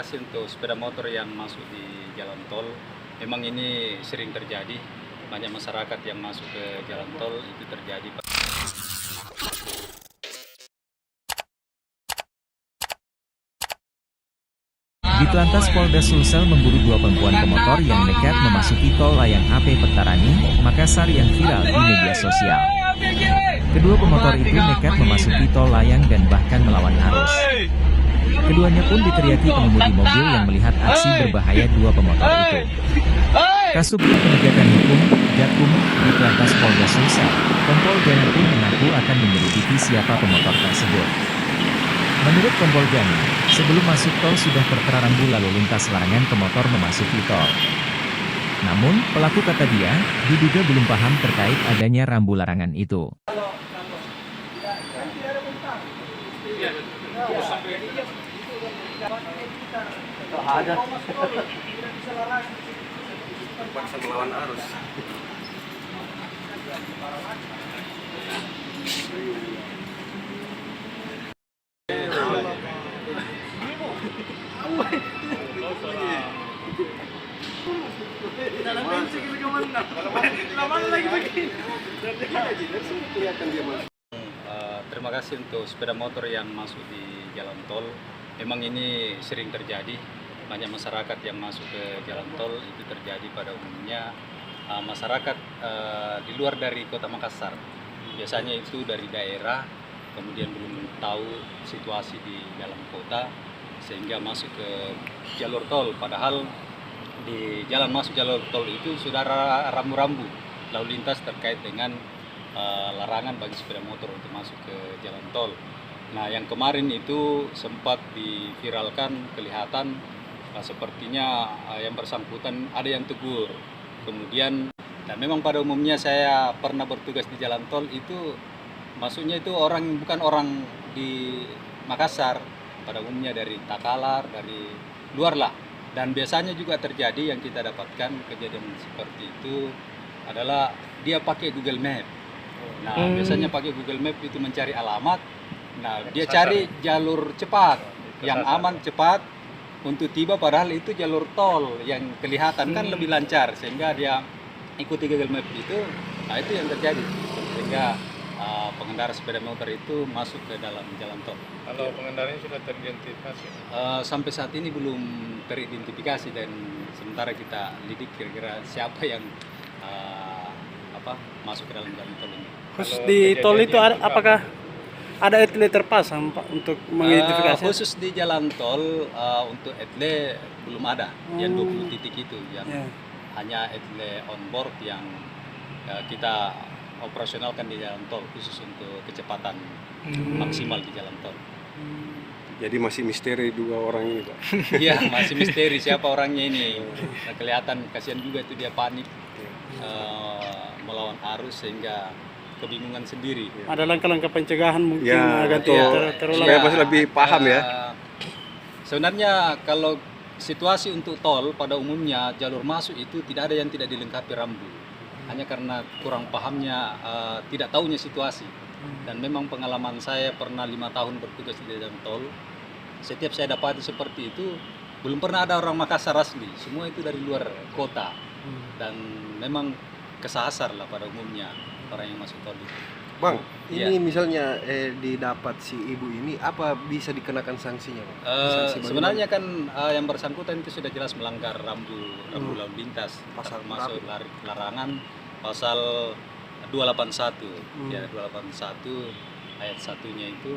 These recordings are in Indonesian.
kasih untuk sepeda motor yang masuk di jalan tol. Memang ini sering terjadi, banyak masyarakat yang masuk ke jalan tol itu terjadi. Ditlantas Polda Sulsel memburu dua perempuan pemotor yang nekat memasuki tol layang AP Petarani, Makassar yang viral di media sosial. Kedua pemotor itu nekat memasuki tol layang dan bahkan melawan arus. Keduanya pun diteriaki pengemudi mobil yang melihat aksi berbahaya dua pemotor itu. Kasubdit Penegakan Hukum, Gakum, Ditlantas Polda Sulsel, Kompol Gani pun mengaku akan menyelidiki siapa pemotor tersebut. Menurut Kompol Gani, sebelum masuk tol sudah tertera rambu lalu lintas larangan pemotor memasuki tol. Namun, pelaku kata dia, diduga belum paham terkait adanya rambu larangan itu. Terpaksa melawan arus. Terima kasih untuk sepeda motor yang masuk di jalan tol. Memang ini sering terjadi, banyak masyarakat yang masuk ke jalan tol itu terjadi pada umumnya masyarakat di luar dari kota Makassar. Biasanya itu dari daerah, kemudian belum tahu situasi di dalam kota sehingga masuk ke jalur tol. Padahal di jalan masuk jalur tol itu sudah rambu-rambu lalu lintas terkait dengan larangan bagi sepeda motor untuk masuk ke jalan tol. Nah, yang kemarin itu sempat diviralkan, kelihatan sepertinya yang bersangkutan ada yang tegur. Kemudian, dan memang pada umumnya saya pernah bertugas di jalan tol itu, maksudnya itu bukan orang di Makassar, pada umumnya dari Takalar, dari luar lah. Dan biasanya juga terjadi yang kita dapatkan kejadian seperti itu adalah dia pakai Google Map. Nah, biasanya pakai Google Map itu mencari alamat. Nah, dia cari jalur cepat, yang aman cepat untuk tiba, padahal itu jalur tol yang kelihatan kan lebih lancar, sehingga dia ikuti Google Map itu. Nah, itu yang terjadi sehingga pengendara sepeda motor itu masuk ke dalam jalan tol. Kalau pengendaranya sudah teridentifikasi? Sampai saat ini belum teridentifikasi, dan sementara kita lidik kira-kira siapa yang masuk ke dalam jalan tol ini. Khusus di tol itu apakah ada etle terpasang Pak untuk mengidentifikasi? Khusus di jalan tol untuk etle belum ada, yang 20 titik itu yang hanya etle on board yang kita operasionalkan di jalan tol khusus untuk kecepatan maksimal di jalan tol. Jadi masih misteri dua orang ini, Pak? Iya, masih misteri siapa orangnya ini. Nah, kelihatan kasihan juga itu, dia panik melawan arus sehingga kebingungan sendiri. Ada langkah-langkah pencegahan mungkin agar terulang. Supaya masih lebih paham ya. Sebenarnya kalau situasi untuk tol pada umumnya jalur masuk itu tidak ada yang tidak dilengkapi rambu. Hanya karena kurang pahamnya, tidak tahunya situasi. Dan memang pengalaman saya pernah 5 tahun bertugas di jalan tol. Setiap saya dapati seperti itu, belum pernah ada orang Makassar asli. Semua itu dari luar kota. Dan memang kesasar lah pada umumnya orang yang masuk tol itu. Bang, ini misalnya didapat si ibu ini, apa bisa dikenakan sanksinya, Bang? Sebenarnya kan yang bersangkutan itu sudah jelas melanggar rambu lalu lintas, Pasal masuk larangan pasal 281. Ya, 281 ayat 1-nya itu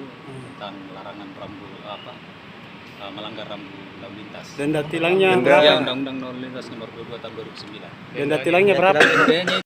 tentang larangan melanggar rambu lalu lintas. Denda tilangnya Ya, Undang-Undang Lalu Lintas Nomor 22 Tahun 2009. Denda tilangnya berapa? Dendanya